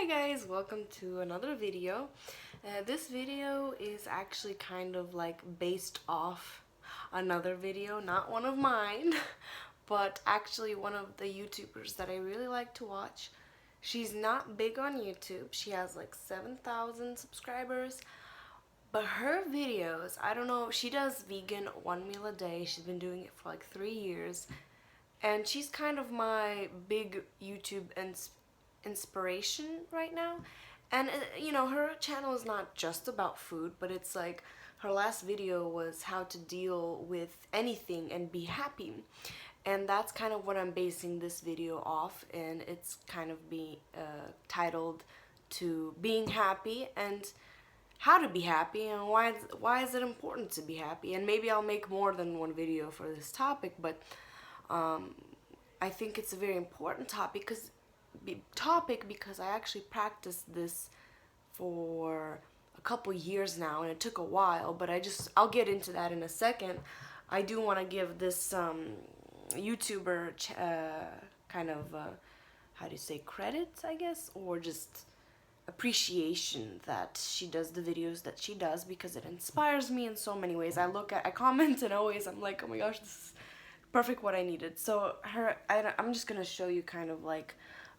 Hi guys, welcome to another video. This video is actually kind of like based off another video, not one of mine, but actually one of the YouTubers that I really like to watch. She's not big on YouTube. She has like 7,000 subscribers, but her videos, I don't know, she does vegan one meal a day. She's been doing it for like 3 years. And she's kind of my big YouTube inspiration right now. And her channel is not just about food, but it's like her last video was how to deal with anything and be happy. And that's kind of what I'm basing this video off, and it's kind of titled to being happy and how to be happy and why is it important to be happy. And maybe I'll make more than one video for this topic, but I think it's a very important topic because I actually practiced this for a couple years now, and it took a while, but I'll get into that in a second. I do want to give this YouTuber kind of how do you say, credit, I guess, or just appreciation that she does the videos that she does, because it inspires me in so many ways. I comment, and always I'm like, oh my gosh, this is perfect what I needed. So I'm just gonna show you kind of like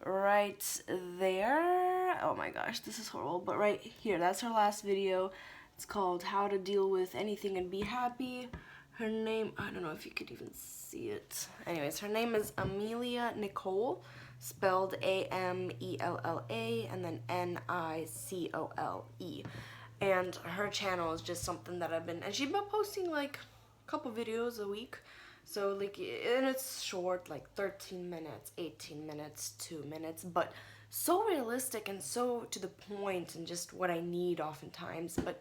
right there. Oh my gosh, this is horrible, but right here, that's her last video. It's called How to Deal with Anything and Be Happy. Her name, I don't know if you could even see it. Anyways, her name is Amelia Nicole, spelled Amella and then Nicole. And her channel is just something that and she's been posting like a couple videos a week. So like, and it's short, like 13 minutes, 18 minutes, 2 minutes, but so realistic and so to the point and just what I need oftentimes. But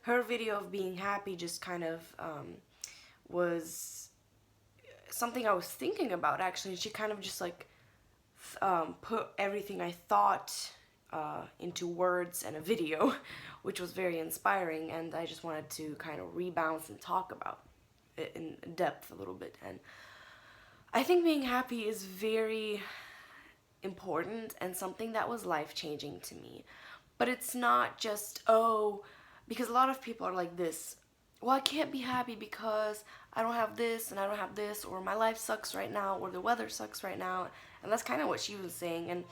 her video of being happy just kind of was something I was thinking about, actually. She kind of just like put everything I thought into words and a video, which was very inspiring, and I just wanted to kind of rebound and talk about it in depth a little bit. And I think being happy is very important and something that was life-changing to me. But it's not just, because a lot of people are like this, well, I can't be happy because I don't have this and I don't have this, or my life sucks right now, or the weather sucks right now. And that's kind of what she was saying. And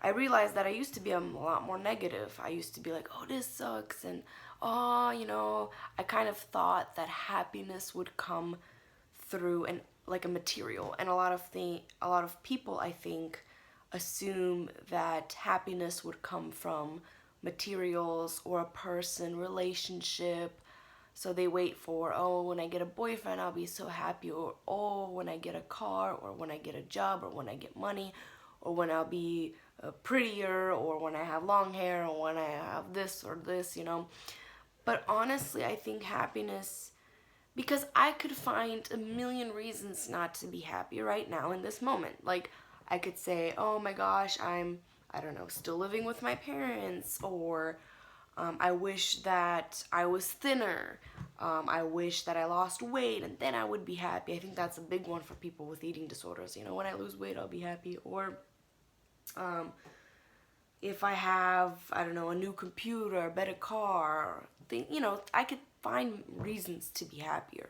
I realized that I used to be a lot more negative. I used to be like, oh, this sucks, and I kind of thought that happiness would come through like a material. And a lot of people, I think, assume that happiness would come from materials or a person, relationship. So they wait for, oh, when I get a boyfriend, I'll be so happy, or oh, when I get a car, or when I get a job, or when I get money, or when I'll be prettier, or when I have long hair, or when I have this or this, But honestly, I think happiness, because I could find a million reasons not to be happy right now in this moment. Like, I could say, oh my gosh, I don't know, still living with my parents, or I wish that I was thinner. I wish that I lost weight, and then I would be happy. I think that's a big one for people with eating disorders. When I lose weight, I'll be happy. Or if I have, I don't know, a new computer, a better car, I could find reasons to be happier.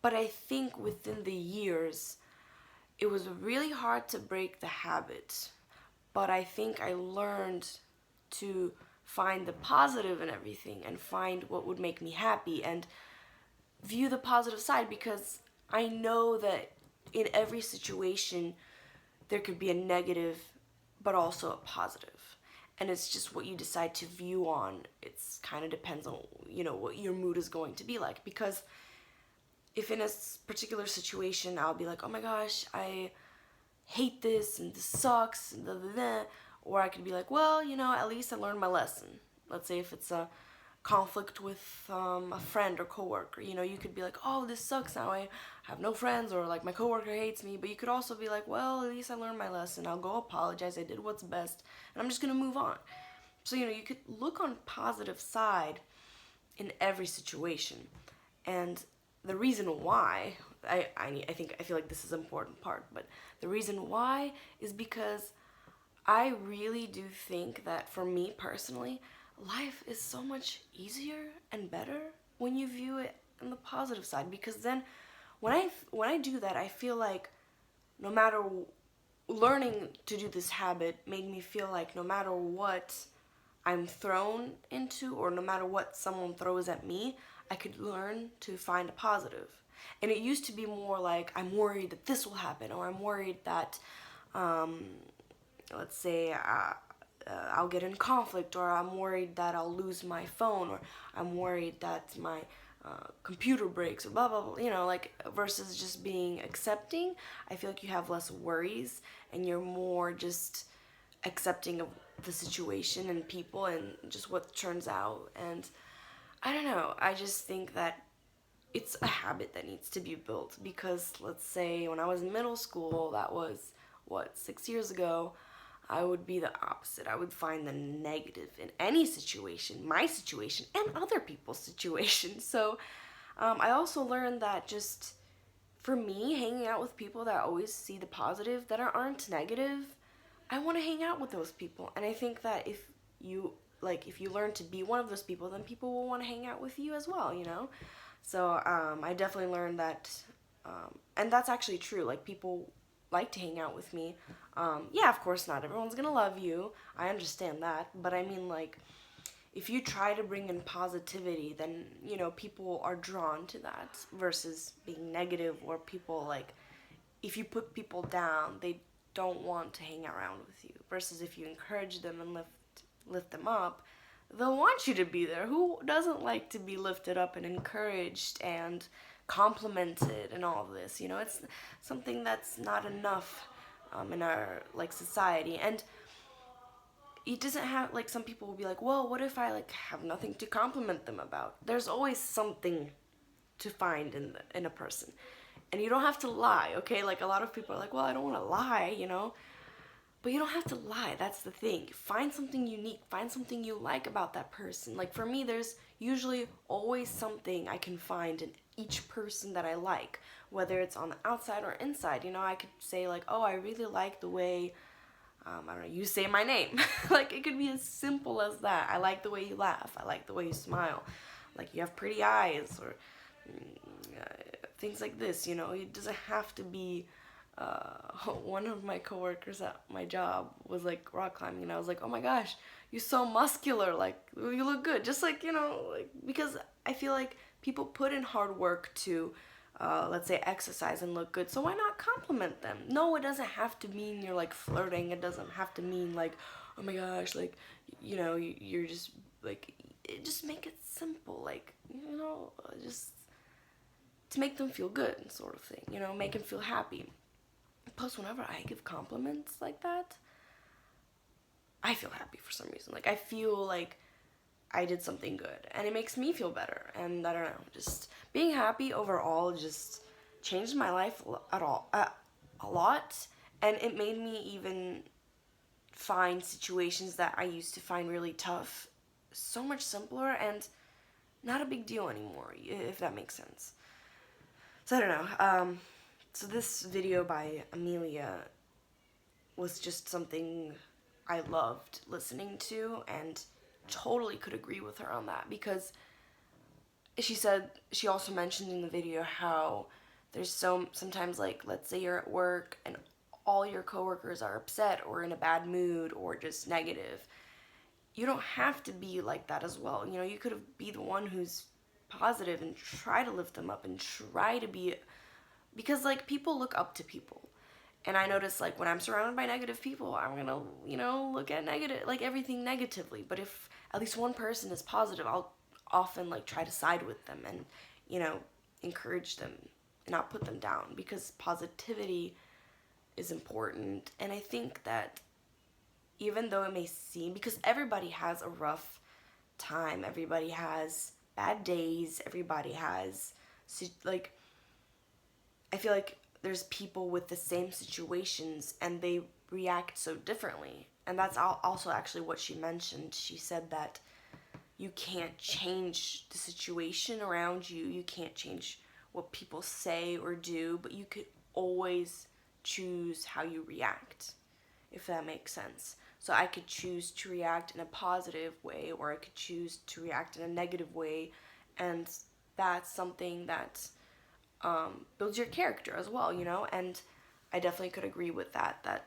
But I think within the years, it was really hard to break the habit. But I think I learned to find the positive in everything and find what would make me happy and view the positive side, because I know that in every situation there could be a negative but also a positive, and it's just what you decide to view on. It's kind of depends on what your mood is going to be like, because if in a particular situation I'll be like, oh my gosh, I hate this and this sucks and blah, blah, blah. Or I could be like, well, at least I learned my lesson. Let's say if it's a conflict with a friend or coworker, you could be like, oh, this sucks, now I have no friends, or like my coworker hates me. But you could also be like, well, at least I learned my lesson. I'll go apologize. I did what's best, and I'm just gonna move on. So you could look on positive side in every situation. And the reason why I feel like this is an important part, but the reason why is because I really do think that for me personally, life is so much easier and better when you view it in the positive side, because then when I do that, I feel like no matter learning to do this habit made me feel like no matter what I'm thrown into, or no matter what someone throws at me, I could learn to find a positive. And it used to be more like, I'm worried that this will happen, or I'm worried that, um, let's say, I'll get in conflict, or I'm worried that I'll lose my phone, or I'm worried that my computer breaks, or blah blah blah, like, versus just being accepting. I feel like you have less worries, and you're more just accepting of the situation and people and just what turns out. And I don't know, I just think that it's a habit that needs to be built, because let's say when I was in middle school, that was what, 6 years ago, I would be the opposite. I would find the negative in any situation, my situation and other people's situations. So I also learned that just for me, hanging out with people that always see the positive, that aren't negative, I want to hang out with those people. And I think that if you learn to be one of those people, then people will want to hang out with you as well. So I definitely learned that, and that's actually true. Like, people like to hang out with me. Yeah, of course, not everyone's gonna love you. I understand that, but I mean, like, if you try to bring in positivity, then people are drawn to that versus being negative, or people, like, if you put people down, they don't want to hang around with you. Versus if you encourage them and lift them up, they'll want you to be there. Who doesn't like to be lifted up and encouraged and complimented and all of this? It's something that's not enough in our, like, society. And it doesn't have, like, some people will be like, well, what if I, like, have nothing to compliment them about? There's always something to find in a person. And you don't have to lie, okay? Like, a lot of people are like, well, I don't want to lie. But you don't have to lie. That's the thing. Find something unique. Find something you like about that person. Like, for me, there's usually always something I can find in each person that I like, whether it's on the outside or inside. I could say, like, oh, I really like the way, I don't know, you say my name. Like, it could be as simple as that. I like the way you laugh. I like the way you smile. Like, you have pretty eyes, or things like this. It doesn't have to be. One of my coworkers at my job was, like, rock climbing, and I was like, oh my gosh, you're so muscular, like, you look good. Just like, like, because I feel like people put in hard work to, let's say, exercise and look good, so why not compliment them? No, it doesn't have to mean you're, like, flirting. It doesn't have to mean, like, oh my gosh, like, you're just, like, just make it simple, like, just to make them feel good, sort of thing, make them feel happy. Plus, whenever I give compliments like that, I feel happy for some reason. Like, I feel like I did something good, and it makes me feel better. And I don't know, just being happy overall just changed my life a lot, and it made me even find situations that I used to find really tough so much simpler and not a big deal anymore, if that makes sense. So I don't know. So this video by Amelia was just something I loved listening to, and totally could agree with her on that, because she also mentioned in the video how there's sometimes, like, let's say you're at work and all your coworkers are upset or in a bad mood or just negative. You don't have to be like that as well. You could be the one who's positive and try to lift them up and try to be, because, like, people look up to people. And I notice, like, when I'm surrounded by negative people, I'm gonna, look at everything negatively. But if at least one person is positive, I'll often, like, try to side with them and, encourage them and not put them down, because positivity is important. And I think that even though it may seem, because everybody has a rough time, everybody has bad days, everybody has, like, I feel like there's people with the same situations and they react so differently. And that's also actually what she mentioned. She said that you can't change the situation around you. You can't change what people say or do, but you could always choose how you react, if that makes sense. So I could choose to react in a positive way, or I could choose to react in a negative way. And that's something that builds your character as well, you know? And I definitely could agree with that, that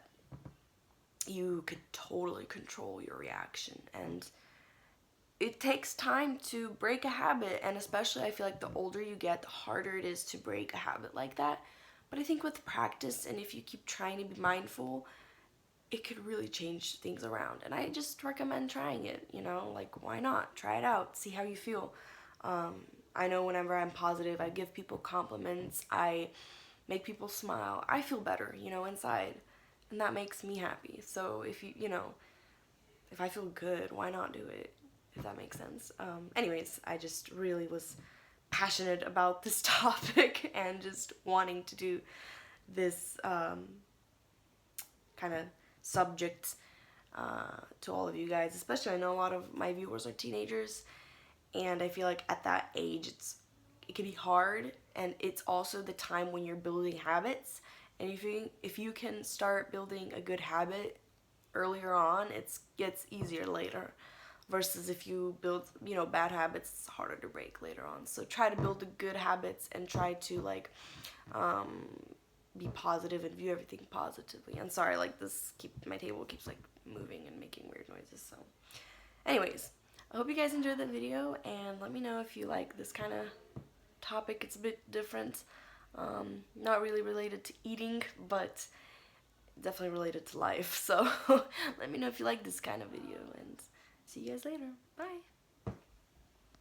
you could totally control your reaction. And it takes time to break a habit, and especially I feel like the older you get, the harder it is to break a habit like that. But I think with practice, and if you keep trying to be mindful, it could really change things around. And I just recommend trying it, you know, like why not? Try it out, see how you feel. I know whenever I'm positive, I give people compliments, I make people smile, I feel better, you know, inside. And that makes me happy. So if you know, if I feel good, why not do it? If that makes sense. Anyways, I just really was passionate about this topic and just wanting to do this kind of subject to all of you guys. Especially, I know a lot of my viewers are teenagers, and I feel like at that age, it can be hard, and it's also the time when you're building habits. And if you can start building a good habit earlier on, it gets easier later. Versus if you build, you know, bad habits, it's harder to break later on. So try to build the good habits and try to like be positive and view everything positively. And sorry, like my table keeps like moving and making weird noises. So, anyways, I hope you guys enjoyed the video, and let me know if you like this kind of topic. It's a bit different, not really related to eating, but definitely related to life. So let me know if you like this kind of video, and see you guys later. Bye.